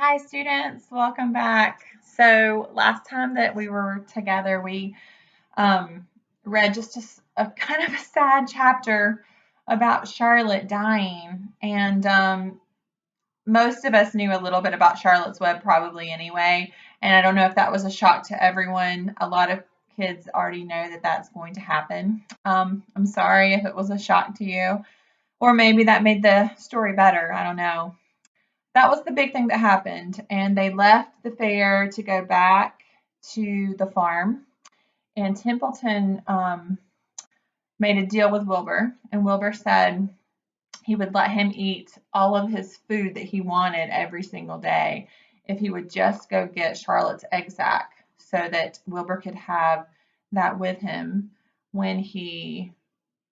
Hi students, welcome back. So last time that we were together, we read just a kind of a sad chapter about Charlotte dying. And most of us knew a little bit about Charlotte's Web probably anyway. And I don't know if that was a shock to everyone. A lot of kids already know that that's going to happen. I'm sorry if it was a shock to you, or maybe that made the story better. I don't know. That was the big thing that happened. And they left the fair to go back to the farm. And Templeton made a deal with Wilbur. And Wilbur said he would let him eat all of his food that he wanted every single day if he would just go get Charlotte's egg sac so that Wilbur could have that with him when he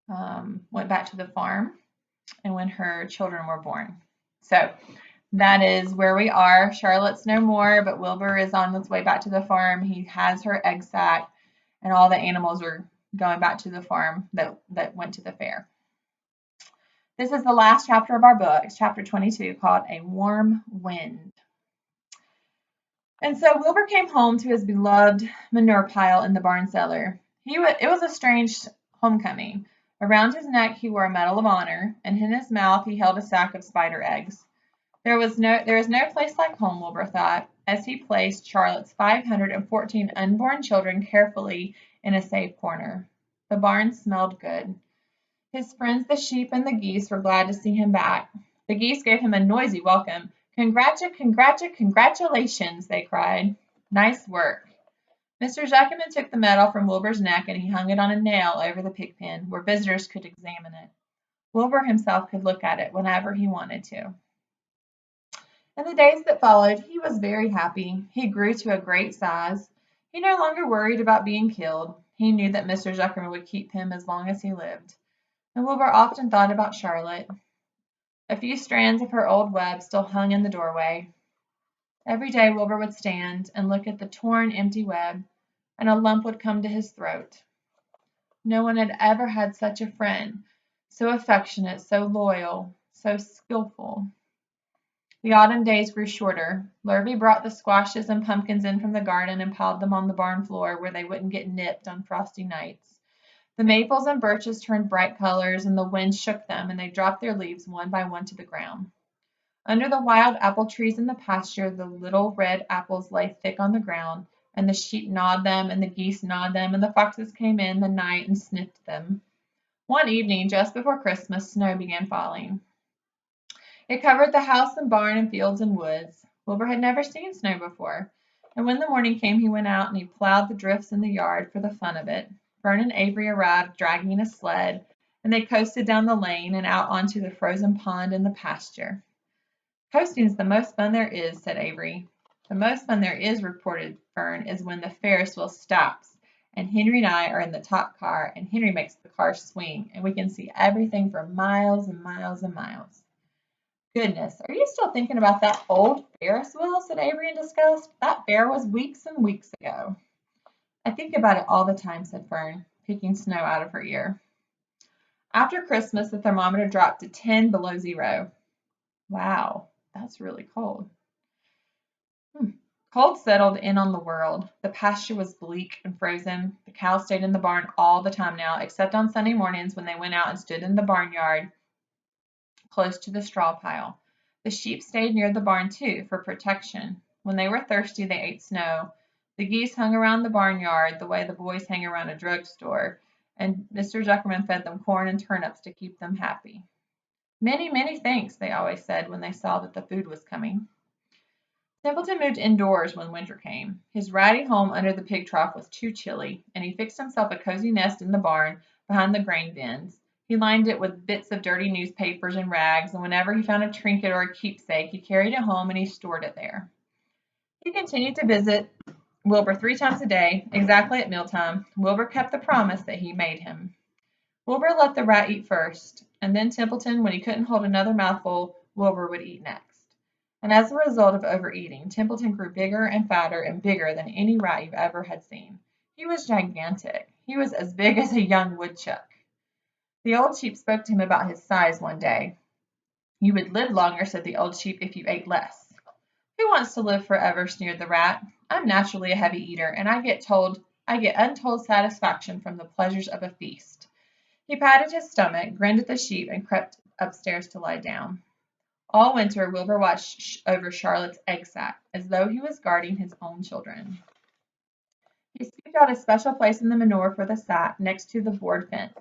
went back to the farm and when her children were born. So that is where we are. Charlotte's no more, but Wilbur is on his way back to the farm. He has her egg sac, and all the animals are going back to the farm that went to the fair. This is the last chapter of our book, chapter 22, called A Warm Wind. And so Wilbur came home to his beloved manure pile in the barn cellar. It was a strange homecoming. Around his neck he wore a medal of honor, and in his mouth he held a sack of spider eggs. There is no place like home, Wilbur thought, as he placed Charlotte's 514 unborn children carefully in a safe corner. The barn smelled good. His friends, the sheep and the geese, were glad to see him back. The geese gave him a noisy welcome. Congratulations, they cried. Nice work. Mr. Zuckerman took the medal from Wilbur's neck and he hung it on a nail over the pig pen where visitors could examine it. Wilbur himself could look at it whenever he wanted to. In the days that followed, he was very happy. He grew to a great size. He no longer worried about being killed. He knew that Mr. Zuckerman would keep him as long as he lived. And Wilbur often thought about Charlotte. A few strands of her old web still hung in the doorway. Every day Wilbur would stand and look at the torn, empty web, and a lump would come to his throat. No one had ever had such a friend, so affectionate, so loyal, so skillful. The autumn days grew shorter. Lurvy brought the squashes and pumpkins in from the garden and piled them on the barn floor where they wouldn't get nipped on frosty nights. The maples and birches turned bright colors, and the wind shook them, and they dropped their leaves one by one to the ground. Under the wild apple trees in the pasture, the little red apples lay thick on the ground, and the sheep gnawed them, and the geese gnawed them, and the foxes came in the night and sniffed them. One evening, just before Christmas, snow began falling. It covered the house and barn and fields and woods. Wilbur had never seen snow before, and when the morning came he went out and he plowed the drifts in the yard for the fun of it. Fern and Avery arrived dragging a sled, and they coasted down the lane and out onto the frozen pond in the pasture. Coasting's the most fun there is, said Avery. The most fun there is, reported Fern, is when the Ferris wheel stops, and Henry and I are in the top car, and Henry makes the car swing, and we can see everything for miles and miles and miles. Goodness, are you still thinking about that old Ferris wheel? Said Avery in disgust. That fair was weeks and weeks ago. I think about it all the time, said Fern, picking snow out of her ear. After Christmas, the thermometer dropped to 10 below zero. Wow, that's really cold. Cold settled in on the world. The pasture was bleak and frozen. The cows stayed in the barn all the time now, except on Sunday mornings when they went out and stood in the barnyard close to the straw pile. The sheep stayed near the barn too, for protection. When they were thirsty, they ate snow. The geese hung around the barnyard the way the boys hang around a drugstore, and Mr. Zuckerman fed them corn and turnips to keep them happy. Many, many thanks, they always said when they saw that the food was coming. Templeton moved indoors when winter came. His ratty home under the pig trough was too chilly, and he fixed himself a cozy nest in the barn behind the grain bins. He lined it with bits of dirty newspapers and rags, and whenever he found a trinket or a keepsake, he carried it home and he stored it there. He continued to visit Wilbur 3 times a day, exactly at mealtime. Wilbur kept the promise that he made him. Wilbur let the rat eat first, and then Templeton, when he couldn't hold another mouthful, Wilbur would eat next. And as a result of overeating, Templeton grew bigger and fatter and bigger than any rat you ever had seen. He was gigantic. He was as big as a young woodchuck. The old sheep spoke to him about his size one day. You would live longer, said the old sheep, if you ate less. Who wants to live forever? Sneered the rat. I'm naturally a heavy eater, and I get untold satisfaction from the pleasures of a feast. He patted his stomach, grinned at the sheep, and crept upstairs to lie down. All winter, Wilbur watched over Charlotte's egg sack, as though he was guarding his own children. He scooped out a special place in the manure for the sack, next to the board fence.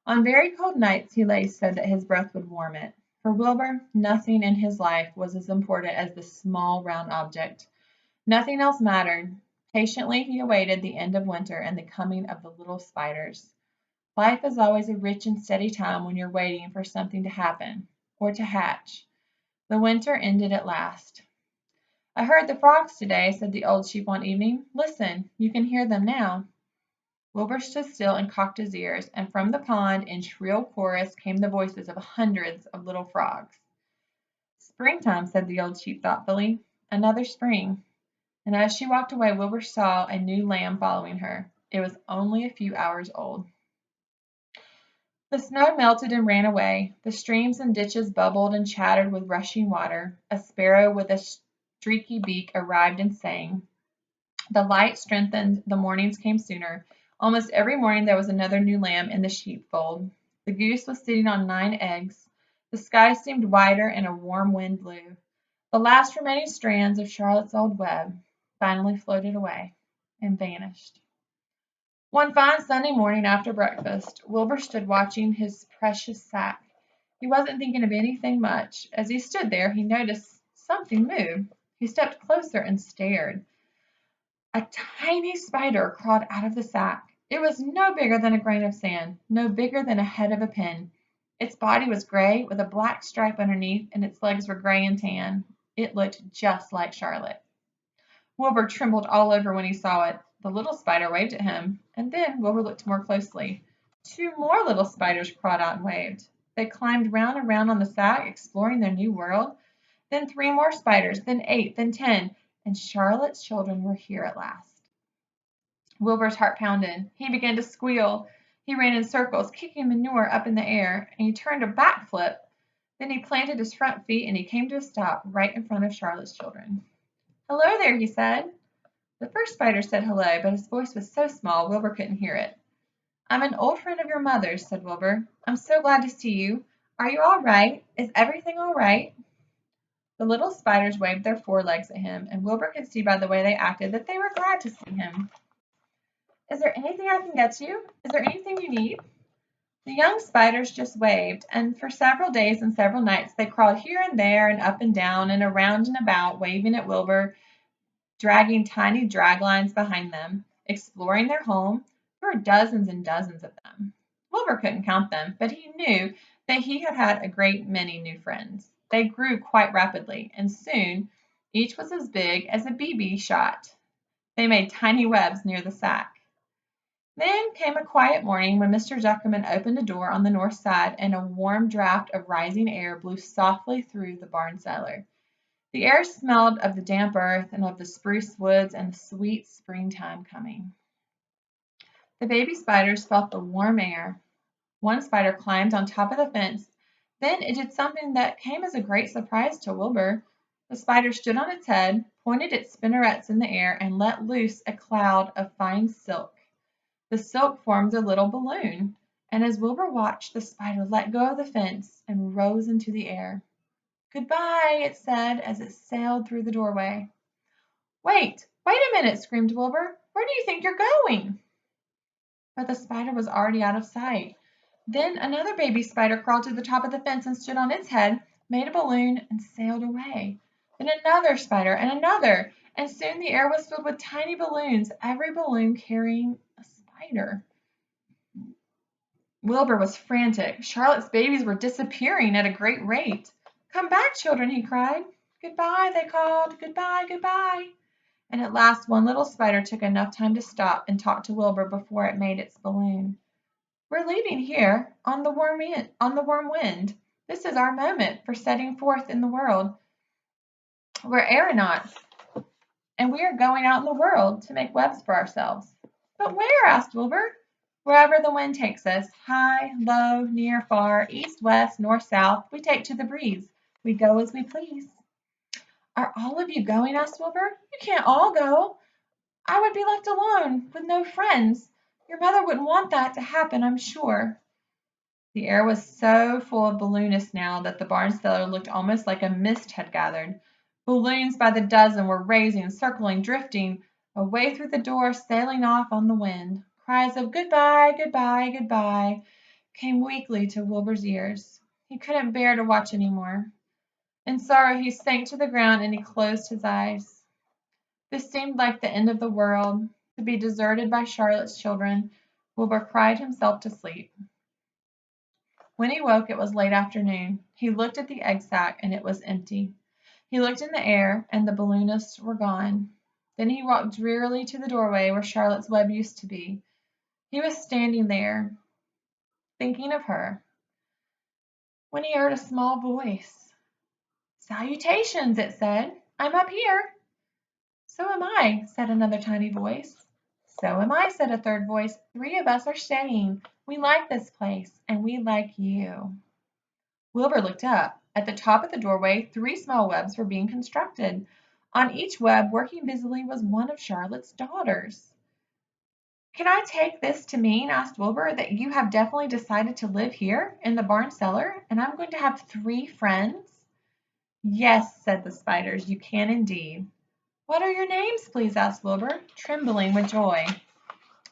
On very cold nights he lay so that his breath would warm it. For Wilbur, nothing in his life was as important as this small round object. Nothing else mattered. Patiently he awaited the end of winter and the coming of the little spiders. Life is always a rich and steady time when you're waiting for something to happen, or to hatch. The winter ended at last. I heard the frogs today, said the old sheep one evening. Listen, you can hear them now. Wilbur stood still and cocked his ears, and from the pond in shrill chorus came the voices of hundreds of little frogs. Springtime, said the old sheep thoughtfully. Another spring. And as she walked away, Wilbur saw a new lamb following her. It was only a few hours old. The snow melted and ran away. The streams and ditches bubbled and chattered with rushing water. A sparrow with a streaky beak arrived and sang. The light strengthened. The mornings came sooner. Almost every morning there was another new lamb in the sheepfold. The goose was sitting on 9 eggs. The sky seemed wider and a warm wind blew. The last remaining strands of Charlotte's old web finally floated away and vanished. One fine Sunday morning after breakfast, Wilbur stood watching his precious sack. He wasn't thinking of anything much. As he stood there, he noticed something move. He stepped closer and stared. A tiny spider crawled out of the sack. It was no bigger than a grain of sand, no bigger than a head of a pin. Its body was gray with a black stripe underneath, and its legs were gray and tan. It looked just like Charlotte. Wilbur trembled all over when he saw it. The little spider waved at him, and then Wilbur looked more closely. 2 more little spiders crawled out and waved. They climbed round and round on the sack, exploring their new world. Then 3 more spiders, then 8, then 10, and Charlotte's children were here at last. Wilbur's heart pounded. He began to squeal. He ran in circles, kicking manure up in the air, and he turned a back flip. Then he planted his front feet, and he came to a stop right in front of Charlotte's children. Hello there, he said. The first spider said hello, but his voice was so small Wilbur couldn't hear it. I'm an old friend of your mother's, said Wilbur. I'm so glad to see you. Are you all right? Is everything all right? The little spiders waved their forelegs at him, and Wilbur could see by the way they acted that they were glad to see him. Is there anything I can get you? Is there anything you need? The young spiders just waved, and for several days and several nights they crawled here and there and up and down and around and about, waving at Wilbur, dragging tiny drag lines behind them, exploring their home. There were dozens and dozens of them. Wilbur couldn't count them, but he knew that he had had a great many new friends. They grew quite rapidly, and soon each was as big as a BB shot. They made tiny webs near the sack. Then came a quiet morning when Mr. Zuckerman opened a door on the north side, and a warm draught of rising air blew softly through the barn cellar. The air smelled of the damp earth and of the spruce woods and the sweet springtime coming. The baby spiders felt the warm air. One spider climbed on top of the fence. Then it did something that came as a great surprise to Wilbur. The spider stood on its head, pointed its spinnerets in the air, and let loose a cloud of fine silk. The silk formed a little balloon, and as Wilbur watched, the spider let go of the fence and rose into the air. Goodbye, it said as it sailed through the doorway. Wait a minute, screamed Wilbur. Where do you think you're going? But the spider was already out of sight. Then another baby spider crawled to the top of the fence and stood on its head, made a balloon, and sailed away. Then another spider and another, and soon the air was filled with tiny balloons, every balloon carrying a spider. Wilbur was frantic. Charlotte's babies were disappearing at a great rate. Come back, children, he cried. Goodbye, they called. Goodbye, goodbye. And at last one little spider took enough time to stop and talk to Wilbur before it made its balloon. We're leaving here on the warm wind. This is our moment for setting forth in the world. We're aeronauts, and we are going out in the world to make webs for ourselves. But where? Asked Wilbur. Wherever the wind takes us, high, low, near, far, east, west, north, south, we take to the breeze. We go as we please. Are all of you going? Asked Wilbur. You can't all go. I would be left alone with no friends. Your mother wouldn't want that to happen, I'm sure. The air was so full of balloonists now that the barn cellar looked almost like a mist had gathered. Balloons by the dozen were raising, circling, drifting away through the door, sailing off on the wind. Cries of goodbye, goodbye, goodbye came weakly to Wilbur's ears. He couldn't bear to watch any more. In sorrow he sank to the ground and he closed his eyes. This seemed like the end of the world. To be deserted by Charlotte's children, Wilbur cried himself to sleep. When he woke it was late afternoon. He looked at the egg sack and it was empty. He looked in the air and the balloonists were gone. Then he walked drearily to the doorway where Charlotte's web used to be. He was standing there, thinking of her, when he heard a small voice. "Salutations," it said. "I'm up here." "So am I," said another tiny voice. "So am I," said a third voice. "Three of us are staying. We like this place, and we like you." Wilbur looked up. At the top of the doorway, three small webs were being constructed. On each web, working busily, was one of Charlotte's daughters. "Can I take this to mean," asked Wilbur, "that you have definitely decided to live here in the barn cellar, and I'm going to have three friends?" "Yes," said the spiders, "you can indeed." "What are your names, please?" asked Wilbur, trembling with joy.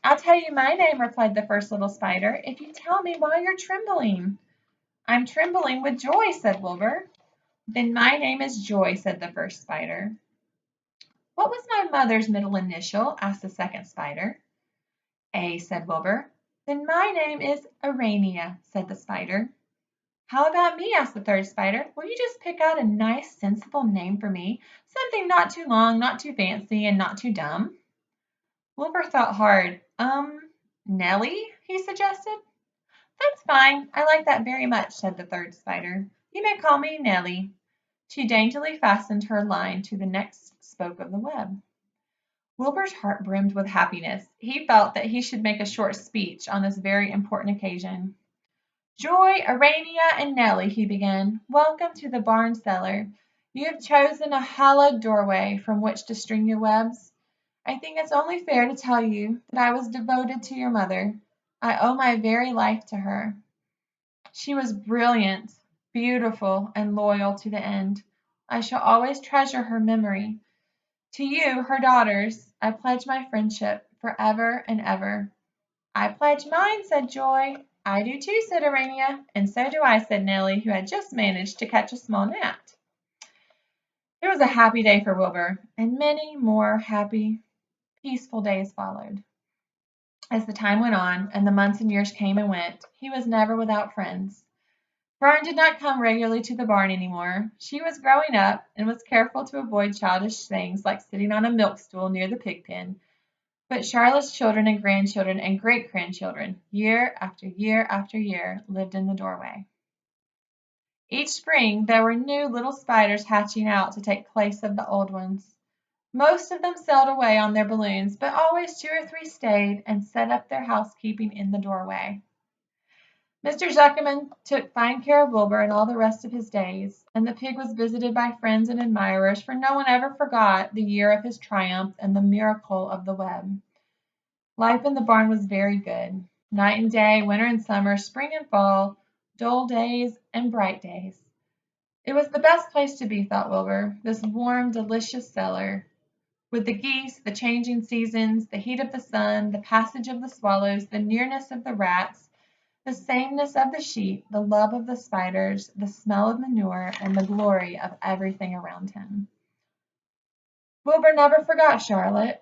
"I'll tell you my name," replied the first little spider, "if you tell me why you're trembling." "I'm trembling with joy," said Wilbur. "Then my name is Joy," said the first spider. "What was my mother's middle initial?" asked the second spider. "A," said Wilbur. "Then my name is Arania," said the spider. "How about me?" asked the third spider. "Will you just pick out a nice, sensible name for me? Something not too long, not too fancy, and not too dumb?" Wilbur thought hard. Nellie, he suggested. "That's fine. I like that very much," said the third spider. "You may call me Nellie." She daintily fastened her line to the next spoke of the web. Wilbur's heart brimmed with happiness. He felt that he should make a short speech on this very important occasion. "Joy, Arania, and Nellie," he began, "welcome to the barn cellar. You have chosen a hollowed doorway from which to string your webs. I think it's only fair to tell you that I was devoted to your mother. I owe my very life to her. She was brilliant, beautiful, and loyal to the end. I shall always treasure her memory. To you, her daughters, I pledge my friendship forever and ever." "I pledge mine," said Joy. "I do too," said Urania. "And so do I," said Nellie, who had just managed to catch a small gnat. It was a happy day for Wilbur, and many more happy, peaceful days followed. As the time went on, and the months and years came and went, he was never without friends. Fern did not come regularly to the barn any more. She was growing up, and was careful to avoid childish things like sitting on a milk stool near the pig pen. But Charlotte's children and grandchildren and great-grandchildren, year after year after year, lived in the doorway. Each spring there were new little spiders hatching out to take place of the old ones. Most of them sailed away on their balloons, but always two or three stayed and set up their housekeeping in the doorway. Mr. Zuckerman took fine care of Wilbur and all the rest of his days, and the pig was visited by friends and admirers, for no one ever forgot the year of his triumph and the miracle of the web. Life in the barn was very good. Night and day, winter and summer, spring and fall, dull days and bright days. It was the best place to be, thought Wilbur, this warm, delicious cellar, with the geese, the changing seasons, the heat of the sun, the passage of the swallows, the nearness of the rats, the sameness of the sheep, the love of the spiders, the smell of manure, and the glory of everything around him. Wilbur never forgot Charlotte.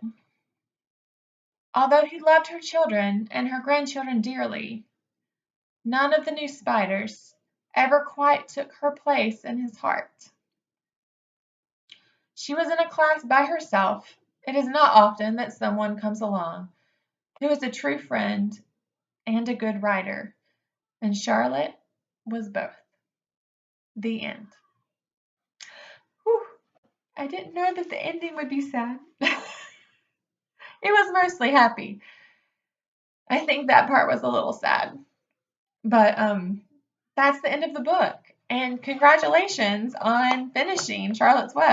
Although he loved her children and her grandchildren dearly, none of the new spiders ever quite took her place in his heart. She was in a class by herself. It is not often that someone comes along who is a true friend and a good writer, and Charlotte was both. The end. Whew, I didn't know that the ending would be sad. It was mostly happy. I think that part was a little sad. But that's the end of the book. And congratulations on finishing Charlotte's Web.